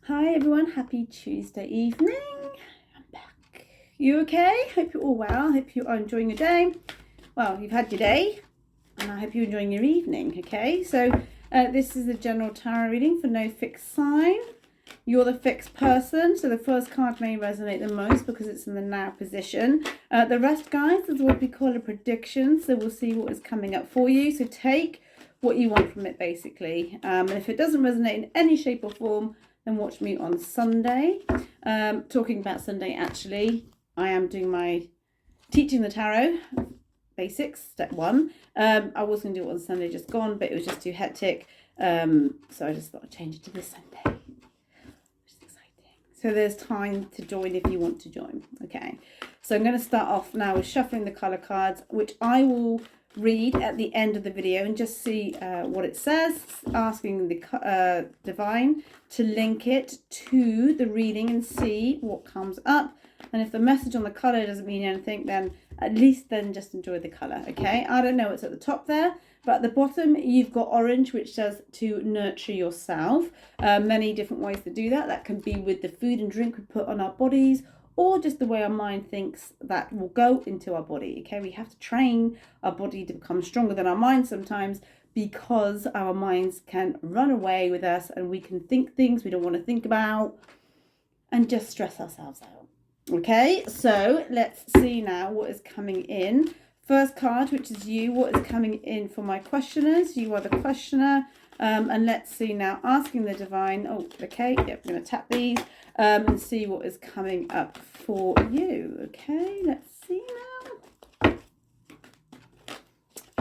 Hi everyone, happy Tuesday evening. I'm back. You okay? Hope you're all well. Hope you are enjoying your day. Well, you've had your day, and I hope you're enjoying your evening, okay? So this is the general tarot reading for no fixed sign. You're the fixed person, so the first card may resonate the most because it's in the now position. The rest, guys, is what we call a prediction, so we'll see what is coming up for you. So take what you want from it, basically. And if it doesn't resonate in any shape or form, then watch me on Sunday. Talking about Sunday, actually, I am doing my teaching the tarot basics, step 1. I was going to do it on Sunday, just gone, but it was just too hectic. So I just thought I'd change it to this Sunday. Which is exciting. So there's time to join if you want to join. Okay. So I'm going to start off now with shuffling the colour cards, which I will read at the end of the video and just see what it says, asking the divine to link it to the reading and see what comes up. And if the message on the colour doesn't mean anything, then at least then just enjoy the colour, okay? I don't know what's at the top there, but at the bottom you've got orange, which says to nurture yourself. Many different ways to do that. That can be with the food and drink we put on our bodies, or just the way our mind thinks that will go into our body, okay? We have to train our body to become stronger than our mind sometimes, because our minds can run away with us and we can think things we don't want to think about and just stress ourselves out. Okay, so let's see now what is coming in. First card, which is you, what is coming in for my questioners? You are the questioner. And let's see now, asking the divine. Oh, okay, yep, I'm going to tap these and see what is coming up for you. Okay, let's see now.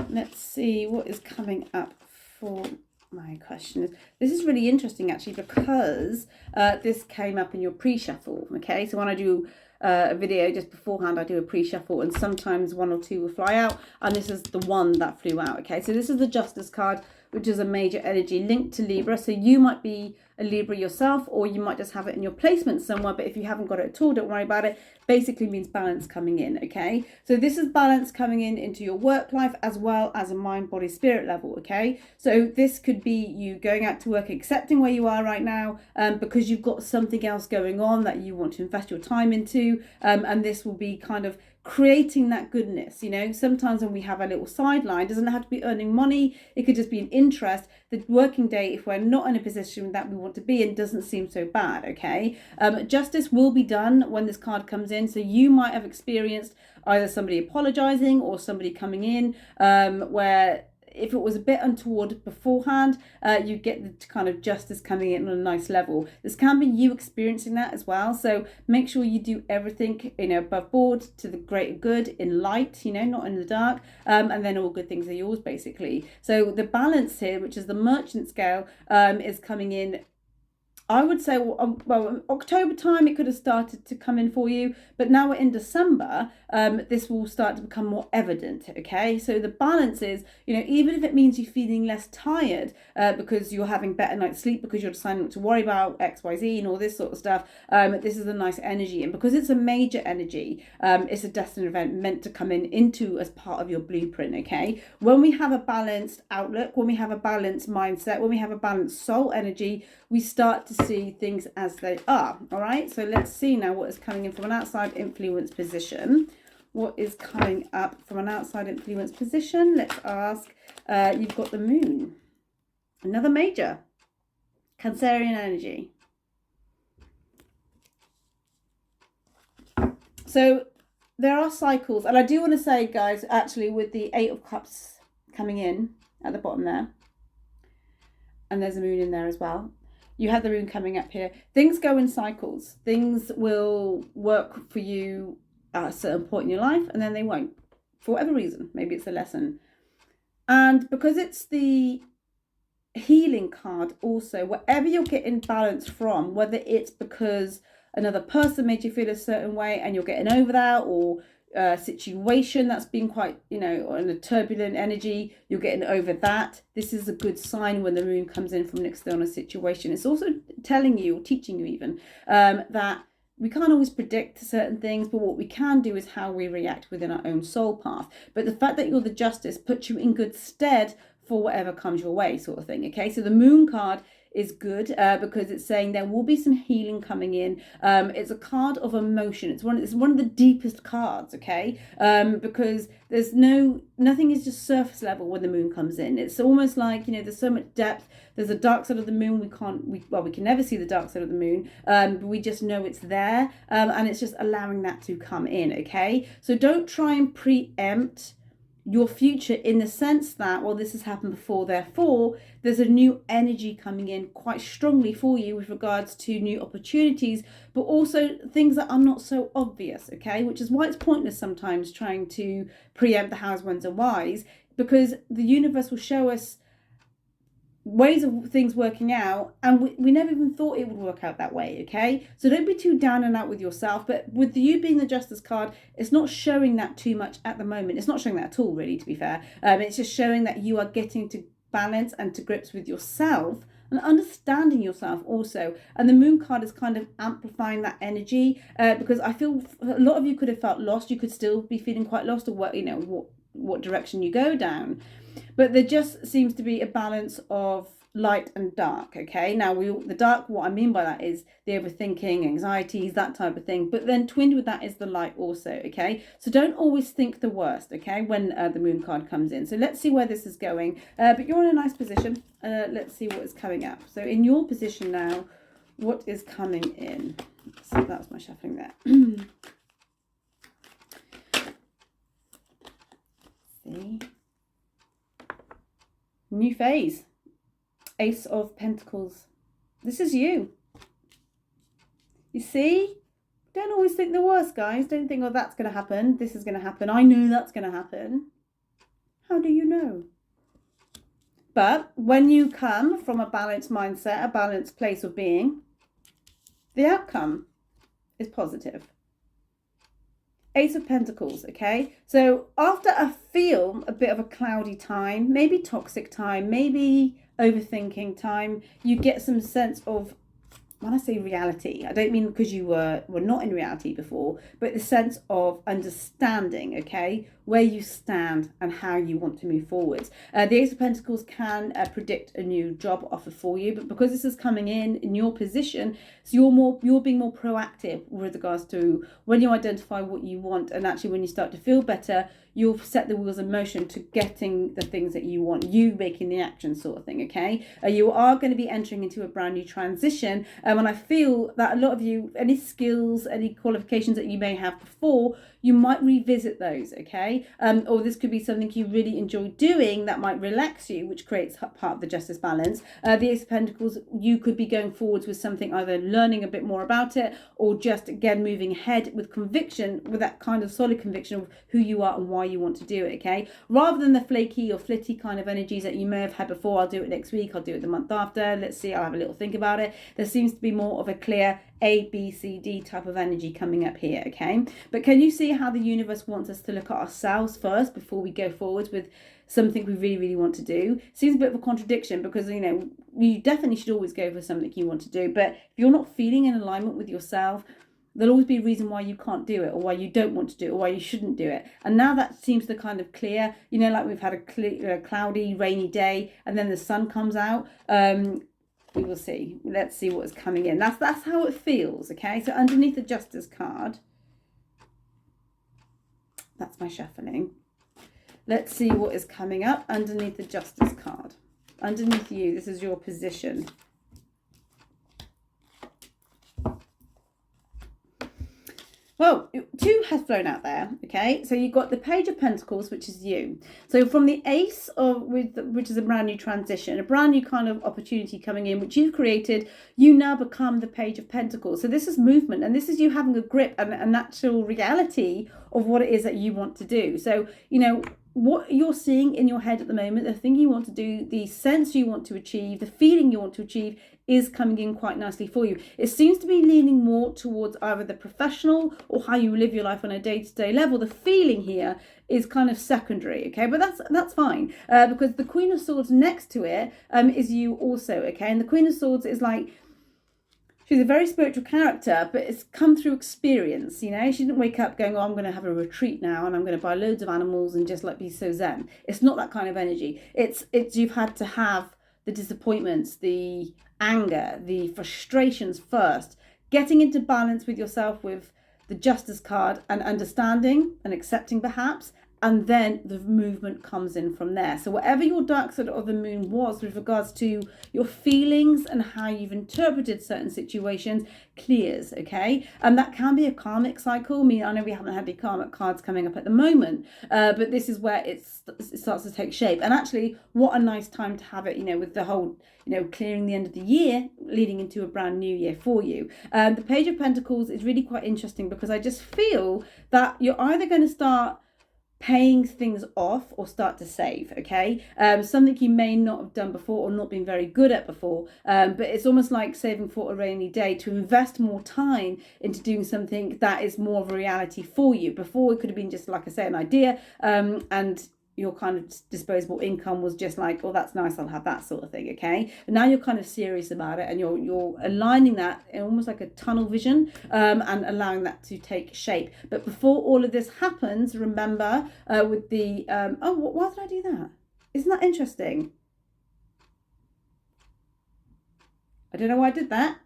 Let's see what is coming up for my questioners. This is really interesting actually, because this came up in your pre-shuffle. Okay, so when I do a video just beforehand, I do a pre-shuffle, and sometimes one or two will fly out, and this is the one that flew out. Okay, so this is the Justice card, which is a major energy linked to Libra. So you might be a Libra yourself, or you might just have it in your placement somewhere, but if you haven't got it at all, don't worry about it. Basically means balance coming in, okay? So this is balance coming in into your work life as well as a mind, body, spirit level, okay? So this could be you going out to work, accepting where you are right now, because you've got something else going on that you want to invest your time into, and this will be kind of creating that goodness. You know, sometimes when we have a little sideline, it doesn't have to be earning money, it could just be an interest. The working day, if we're not in a position that we want to be in, doesn't seem so bad, okay? Justice will be done when this card comes in. So you might have experienced either somebody apologizing or somebody coming in where if it was a bit untoward beforehand, you get the kind of justice coming in on a nice level. This can be you experiencing that as well. So make sure you do everything, you know, above board to the greater good, in light, you know, not in the dark. And then all good things are yours, basically. So the balance here, which is the merchant scale, is coming in. I would say, well, October time, it could have started to come in for you, but now we're in December, this will start to become more evident, okay? So the balance is, you know, even if it means you're feeling less tired because you're having better night's sleep, because you're deciding not to worry about X, Y, Z and all this sort of stuff, this is a nice energy. And because it's a major energy, it's a destined event meant to come into as part of your blueprint, okay? When we have a balanced outlook, when we have a balanced mindset, when we have a balanced soul energy, we start to see things as they are. All right, so let's see now what is coming in from an outside influence position. What is coming up from an outside influence position? Let's ask. You've got the moon, another major Cancerian energy. So there are cycles, and I do want to say, guys, actually, with the Eight of Cups coming in at the bottom there, and there's a moon in there as well. You have the moon coming up here. Things go in cycles. Things will work for you at a certain point in your life, and then they won't, for whatever reason. Maybe it's a lesson. And because it's the healing card also, wherever you're getting balance from, whether it's because another person made you feel a certain way and you're getting over that, or situation that's been quite, you know, in a turbulent energy, you're getting over that. This is a good sign when the moon comes in from an external situation. It's also telling you, or teaching you even, that we can't always predict certain things, but what we can do is how we react within our own soul path. But the fact that you're the Justice puts you in good stead for whatever comes your way, sort of thing. Okay, so the moon card is good because it's saying there will be some healing coming in. It's a card of emotion. It's one of the deepest cards, okay? Because there's nothing is just surface level when the moon comes in. It's almost like, there's so much depth. There's a dark side of the moon. We can never see the dark side of the moon, but we just know it's there, and it's just allowing that to come in, okay? So don't try and preempt your future in the sense that, well, this has happened before, therefore there's a new energy coming in quite strongly for you with regards to new opportunities, but also things that are not so obvious, okay? Which is why it's pointless sometimes trying to preempt the hows, whens and whys, because the universe will show us ways of things working out, and we never even thought it would work out that way, okay? So don't be too down and out with yourself. But with you being the Justice card, it's not showing that too much at the moment. It's not showing that at all, really, to be fair. It's just showing that you are getting to balance and to grips with yourself and understanding yourself also. And the moon card is kind of amplifying that energy, because I feel a lot of you could have felt lost. You could still be feeling quite lost, or what direction you go down. But there just seems to be a balance of light and dark, okay? Now, the dark, what I mean by that is the overthinking, anxieties, that type of thing. But then twinned with that is the light also, okay? So don't always think the worst, okay, when the moon card comes in. So let's see where this is going. But you're in a nice position. Let's see what is coming up. So in your position now, what is coming in? So that's my shuffling there. See? New phase. Ace of Pentacles. This is you. You see? Don't always think the worst, guys. Don't think, oh, that's going to happen. This is going to happen. I know that's going to happen. How do you know? But when you come from a balanced mindset, a balanced place of being, the outcome is positive. Ace of Pentacles, okay? So after a bit of a cloudy time, maybe toxic time, maybe overthinking time, you get some sense of, when I say reality, I don't mean because you were not in reality before, but the sense of understanding, okay, where you stand and how you want to move forwards. The Ace of Pentacles can predict a new job offer for you, but because this is coming in your position, so you're being more proactive with regards to when you identify what you want, and actually when you start to feel better, you'll set the wheels in motion to getting the things that you want, you making the action sort of thing, okay? You are going to be entering into a brand new transition, and I feel that a lot of you, any skills, any qualifications that you may have before, you might revisit those, okay? Or this could be something you really enjoy doing that might relax you, which creates part of the Justice balance. The Ace of Pentacles, you could be going forwards with something, either learning a bit more about it, or just, again, moving ahead with conviction, with that kind of solid conviction of who you are and why you want to do it, okay? Rather than the flaky or flitty kind of energies that you may have had before. I'll do it next week, I'll do it the month after, let's see, I'll have a little think about it. There seems to be more of a clear A, B, C, D type of energy coming up here, okay? But can you see how the universe wants us to look at ourselves first before we go forwards with something we really, really want to do? Seems a bit of a contradiction, because, you definitely should always go for something you want to do. But if you're not feeling in alignment with yourself, there'll always be a reason why you can't do it, or why you don't want to do it, or why you shouldn't do it. And now that seems to kind of clear, like we've had a cloudy, rainy day, and then the sun comes out. We will see. Let's see what's coming in. That's how it feels, okay? So underneath the Justice card, that's my shuffling. Let's see what is coming up underneath the Justice card. Underneath you, this is your position. Well, 2 has flown out there, okay? So you've got the Page of Pentacles, which is you. So from the Ace which is a brand new transition, a brand new kind of opportunity coming in, which you've created, you now become the Page of Pentacles. So this is movement, and this is you having a grip and a natural reality of what it is that you want to do. So, what you're seeing in your head at the moment, the thing you want to do, the sense you want to achieve, the feeling you want to achieve is coming in quite nicely for you. It seems to be leaning more towards either the professional or how you live your life on a day-to-day level. The feeling here is kind of secondary, okay? But that's fine, because the Queen of Swords next to it is you also, okay? And the Queen of Swords is like, she's a very spiritual character, but it's come through experience, She didn't wake up going, oh, I'm going to have a retreat now and I'm going to buy loads of animals and just be so zen. It's not that kind of energy. It's you've had to have the disappointments, the anger, the frustrations first, getting into balance with yourself with the Justice card and understanding and accepting perhaps, and then the movement comes in from there. So whatever your dark side of the moon was with regards to your feelings and how you've interpreted certain situations clears, okay? And that can be a karmic cycle. I mean, I know we haven't had any karmic cards coming up at the moment, but this is where it starts to take shape. And actually, what a nice time to have it, you know, with the whole, you know, clearing the end of the year, leading into a brand new year for you. The Page of Pentacles is really quite interesting because I just feel that you're either going to start paying things off or start to save, okay? Something you may not have done before or not been very good at before, but it's almost like saving for a rainy day, to invest more time into doing something that is more of a reality for you. Before, it could have been just, like I say, an idea, and your kind of disposable income was just like, oh, that's nice, I'll have that sort of thing, okay? And now you're kind of serious about it, and you're aligning that in almost like a tunnel vision, and allowing that to take shape. But before all of this happens, remember with the why did I do that? Isn't that interesting? I don't know why I did that,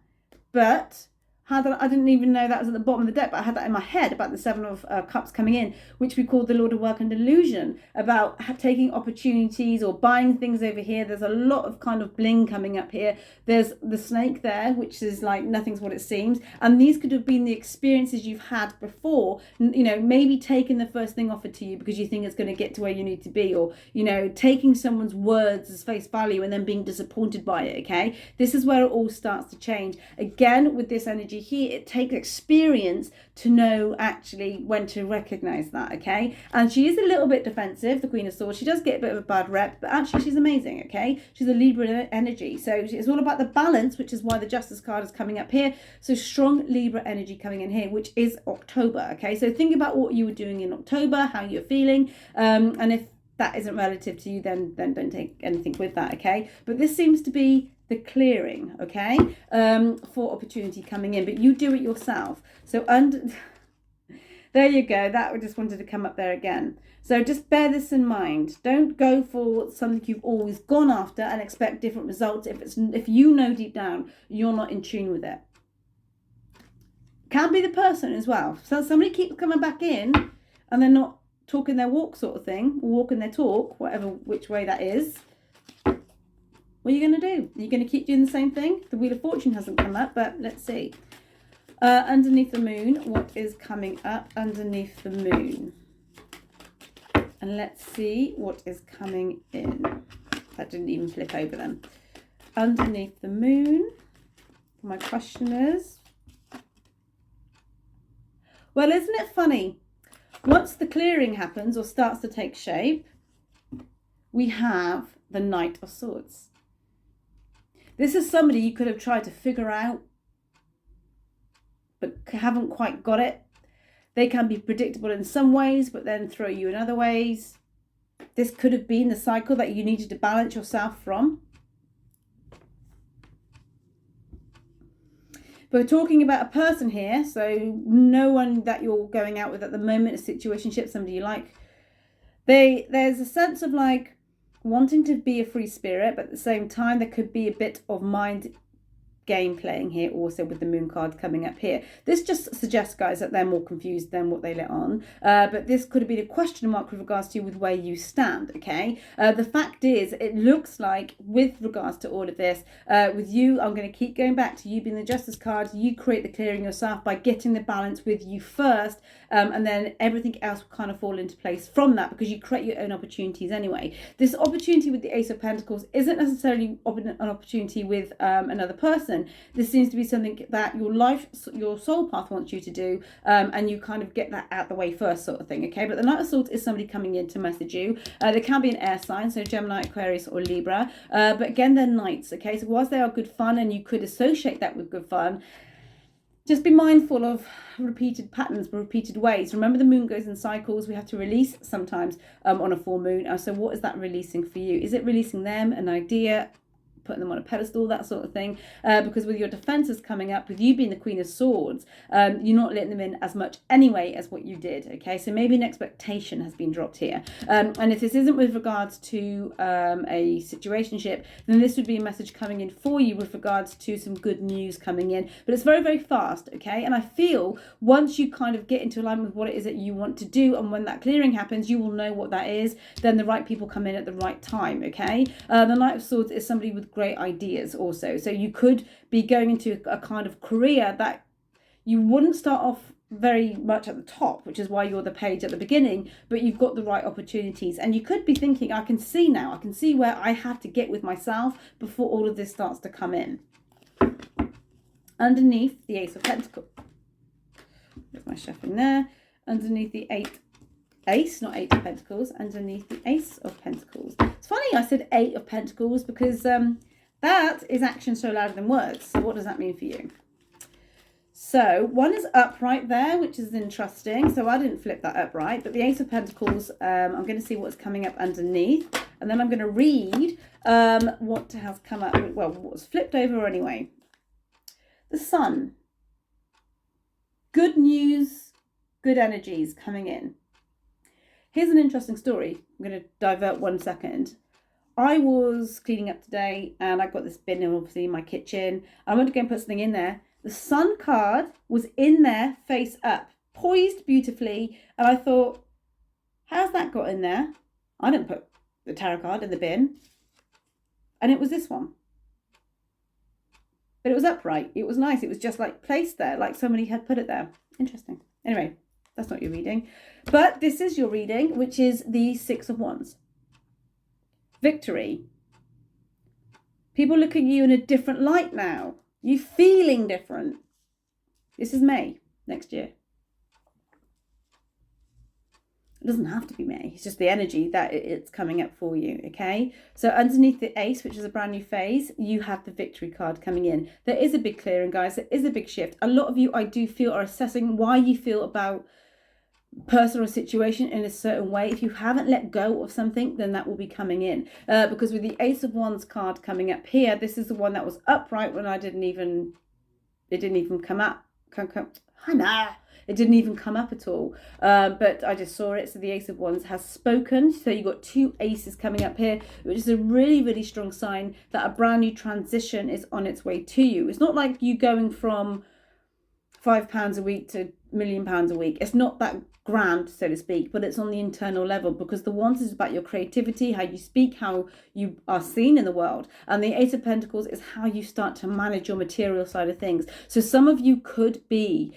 but I didn't even know that was at the bottom of the deck, but I had that in my head about the Seven of Cups coming in, which we called the Lord of Work and Illusion, about taking opportunities or buying things over here. There's a lot of kind of bling coming up here. There's the snake there, which is like nothing's what it seems. And these could have been the experiences you've had before, you know, maybe taking the first thing offered to you because you think it's going to get to where you need to be, or, you know, taking someone's words as face value and then being disappointed by it, okay? This is where it all starts to change. Again, with this energy here, it takes experience to know actually when to recognize that, okay? And she is a little bit defensive, the Queen of Swords. She does get a bit of a bad rep, but actually she's amazing, okay? She's a Libra energy, so it's all about the balance, which is why the Justice card is coming up here. So strong Libra energy coming in here, which is October, okay? So think about what you were doing in October, how you're feeling, and if that isn't relative to you, then don't take anything with that, okay? But this seems to be the clearing, okay, for opportunity coming in, but you do it yourself. So there you go. That I just wanted to come up there again. So just bear this in mind. Don't go for something you've always gone after and expect different results if you know deep down you're not in tune with it. Can be the person as well. So somebody keeps coming back in and they're not talking their walk sort of thing, or walking their talk, whatever, which way that is. What are you going to do? Are you going to keep doing the same thing? The Wheel of Fortune hasn't come up, but let's see. Underneath the moon, what is coming up underneath the moon? And let's see what is coming in. That didn't even flip over then. Underneath the moon, my question is, well, isn't it funny? Once the clearing happens or starts to take shape, we have the Knight of Swords. This is somebody you could have tried to figure out, but haven't quite got it. They can be predictable in some ways, but then throw you in other ways. This could have been the cycle that you needed to balance yourself from. But we're talking about a person here, so no one that you're going out with at the moment, a situationship, somebody you like. There's a sense of like wanting to be a free spirit, but at the same time there could be a bit of mind game playing here also with the moon card coming up here. This just suggests, guys, that they're more confused than what they let on, but this could have been a question mark with regards to with where you stand, okay? The fact is, it looks like with regards to all of this, with you, I'm going to keep going back to you being the Justice card. You create the clearing yourself by getting the balance with you first, and then everything else will kind of fall into place from that, because you create your own opportunities anyway. This opportunity with the Ace of Pentacles isn't necessarily an opportunity with another person. This seems to be something that your soul path wants you to do, and you kind of get that out the way first, sort of thing, okay? But the Knight of Swords is somebody coming in to message you. There can be an air sign, so Gemini, Aquarius, or Libra, but again, they're knights, okay? So whilst they are good fun, and you could associate that with good fun, just be mindful of repeated patterns, repeated ways. Remember, the moon goes in cycles. We have to release sometimes on a full moon. So what is that releasing for you? Is it releasing them, an idea, putting them on a pedestal, that sort of thing. Because with your defenses coming up, with you being the Queen of Swords, you're not letting them in as much anyway as what you did. Okay, so maybe an expectation has been dropped here. And if this isn't with regards to a situationship, then this would be a message coming in for you with regards to some good news coming in. But it's very, very fast. Okay, and I feel once you kind of get into alignment with what it is that you want to do, and when that clearing happens, you will know what that is. Then the right people come in at the right time. Okay, the Knight of Swords is somebody with great ideas also. So you could be going into a kind of career that you wouldn't start off very much at the top, which is why you're the page at the beginning, but you've got the right opportunities. And you could be thinking, I can see now, I can see where I have to get with myself before all of this starts to come in. Underneath the Ace of Pentacles, there's my shuffling there. Underneath the Ace, not Eight of Pentacles, underneath the Ace of Pentacles. It's funny I said Eight of Pentacles because that is action so louder than words. So what does that mean for you? So one is upright there, which is interesting. So I didn't flip that upright, but the Ace of Pentacles, I'm going to see what's coming up underneath. And then I'm going to read what has come up, well, what's flipped over anyway. The Sun. Good news, good energies coming in. Here's an interesting story. I'm going to divert 1 second. I was cleaning up today and I got this bin obviously in my kitchen. I went to go and put something in there. The Sun card was in there face up, poised beautifully. And I thought, how's that got in there? I didn't put the tarot card in the bin. And it was this one. But it was upright. It was nice. It was just like placed there, like somebody had put it there. Interesting. Anyway, that's not your reading. But this is your reading, which is the Six of Wands. Victory. People look at you in a different light now. You're feeling different. This is May next year. It doesn't have to be May. It's just the energy that it's coming up for you, okay? So underneath the Ace, which is a brand new phase, you have the Victory card coming in. There is a big clearing, guys. There is a big shift. A lot of you, I do feel, are assessing why you feel about person or situation in a certain way. If you haven't let go of something, then that will be coming in. Because with the Ace of Wands card coming up here, this is the one that was upright when it didn't even come up. It didn't even come up at all. But I just saw it. So the Ace of Wands has spoken. So you've got two aces coming up here, which is a really, really strong sign that a brand new transition is on its way to you. It's not like you going from £5 a week to £1 million a week. It's not that grand, so to speak, but it's on the internal level, because the Wands is about your creativity, how you speak, how you are seen in the world, and the Ace of Pentacles is how you start to manage your material side of things. So some of you could be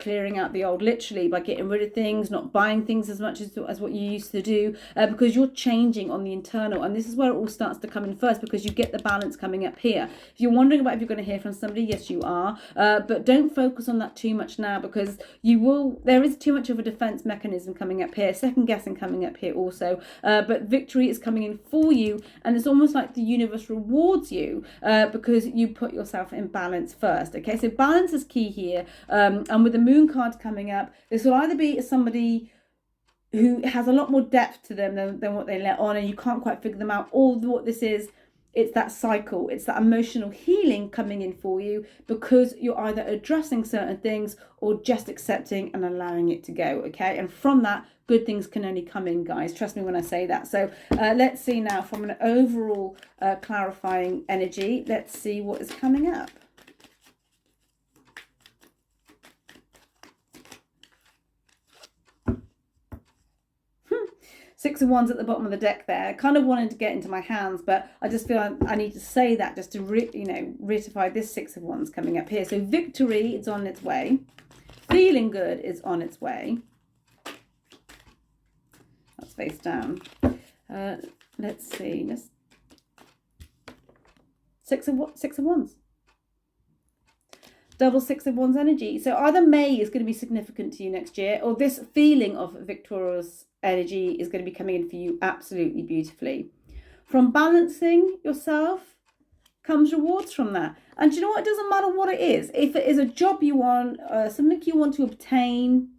clearing out the old, literally by getting rid of things, not buying things as much as what you used to do, because you're changing on the internal, and this is where it all starts to come in first, because you get the balance coming up here. If you're wondering about if you're going to hear from somebody, yes you are, but don't focus on that too much now, because there is too much of a defense mechanism coming up here, second guessing coming up here also, but victory is coming in for you, and it's almost like the universe rewards you because you put yourself in balance first. Okay, so balance is key here, and with the Moon card coming up, this will either be somebody who has a lot more depth to them than what they let on, and you can't quite figure them out, or what this is, it's that cycle, it's that emotional healing coming in for you, because you're either addressing certain things or just accepting and allowing it to go, okay? And from that, good things can only come in, guys. Trust me when I say that. So let's see now from an overall clarifying energy. Let's see what is coming up. Six of Wands at the bottom of the deck there. I kind of wanted to get into my hands, but I just feel I need to say that just to ratify this Six of Wands coming up here. So victory is on its way. Feeling good is on its way. That's face down. Let's see. Six of Wands. Double Six of Wands energy. So either May is going to be significant to you next year, or this feeling of victorious energy is going to be coming in for you absolutely beautifully. From balancing yourself comes rewards from that. And do you know what? It doesn't matter what it is. If it is a job you want, something you want to obtain,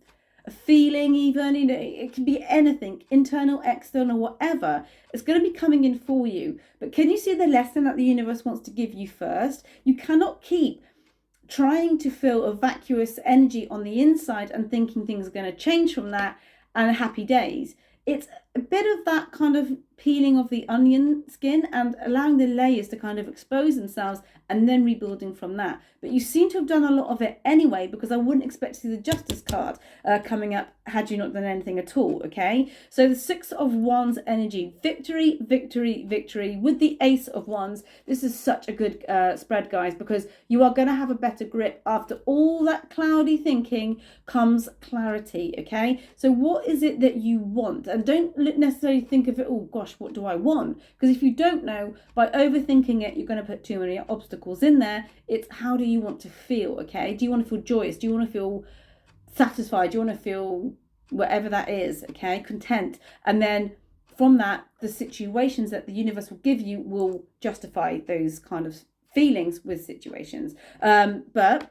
a feeling even, you know, it can be anything, internal, external, whatever. It's going to be coming in for you. But can you see the lesson that the universe wants to give you first? You cannot keep trying to feel a vacuous energy on the inside and thinking things are going to change from that and happy days. It's a bit of that kind of peeling of the onion skin and allowing the layers to kind of expose themselves and then rebuilding from that. But you seem to have done a lot of it anyway, because I wouldn't expect to see the Justice card coming up had you not done anything at all, okay? So the Six of Wands energy, victory, victory, victory with the Ace of Wands. This is such a good spread, guys, because you are going to have a better grip. After all that cloudy thinking comes clarity, okay? So what is it that you want? And don't necessarily think of it, oh gosh, what do I want? Because if you don't know, by overthinking it, you're going to put too many obstacles in there. It's how do you want to feel, okay? Do you want to feel joyous? Do you want to feel satisfied? Do you want to feel whatever that is, okay? Content. And then from that, the situations that the universe will give you will justify those kind of feelings with situations. But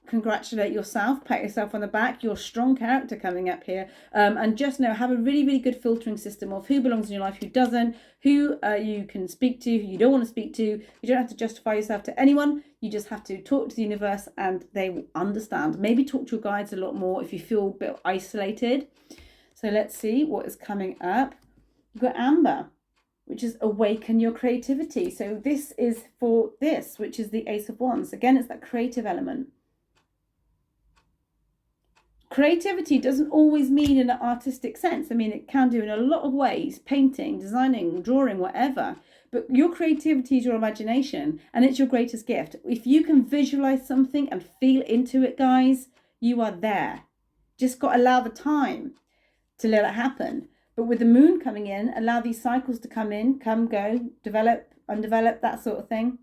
congratulate yourself, pat yourself on the back. You're a strong character coming up here, and just know, have a really, really good filtering system of who belongs in your life, who doesn't, who you can speak to, who you don't want to speak to. You don't have to justify yourself to anyone. You just have to talk to the universe and they will understand. Maybe talk to your guides a lot more if you feel a bit isolated. So let's see what is coming up. You've got Amber, which is awaken your creativity. So this is for this, which is the Ace of Wands. Again, it's that creative element. Creativity doesn't always mean in an artistic sense. I mean, it can do in a lot of ways, painting, designing, drawing, whatever. But your creativity is your imagination, and it's your greatest gift. If you can visualize something and feel into it, guys, you are there. Just got to allow the time to let it happen. But with the moon coming in, allow these cycles to come in, come, go, develop, undevelop, that sort of thing.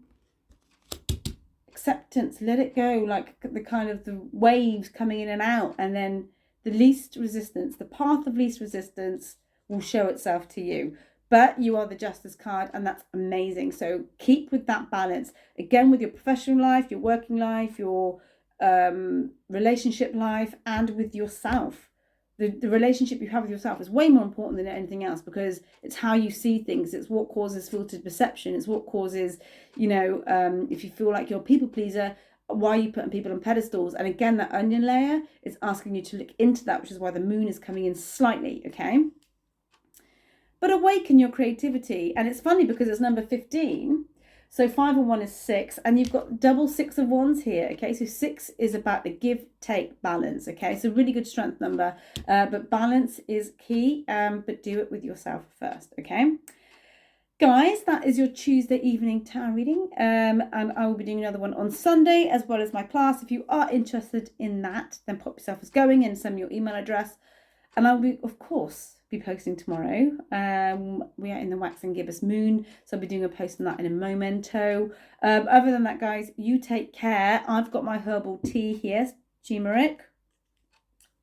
Acceptance, let it go, like the kind of the waves coming in and out, and then the least resistance, the path of least resistance will show itself to you. But you are the Justice card, and that's amazing. So keep with that balance, again, with your professional life, your working life, your relationship life, and with yourself. The relationship you have with yourself is way more important than anything else, because it's how you see things. It's what causes filtered perception. It's what causes, you know, if you feel like you're a people pleaser, why are you putting people on pedestals? And again, that onion layer is asking you to look into that, which is why the moon is coming in slightly, okay? But awaken your creativity. And it's funny because it's number 15. So 5 and 1 is 6, and you've got double 6 of Wands here, okay? So 6 is about the give, take, balance, okay? It's a really good strength number, but balance is key, but do it with yourself first, okay? Guys, that is your Tuesday evening tarot reading, and I will be doing another one on Sunday, as well as my class. If you are interested in that, then pop yourself as going and send me your email address, and I'll be, of course, be posting tomorrow. We are in the Wax and Gibbous moon, so I'll be doing a post on that in a momento. Other than that, guys, you take care. I've got my herbal tea here, turmeric.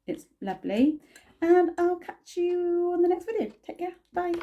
It's lovely, and I'll catch you on the next video. Take care. Bye.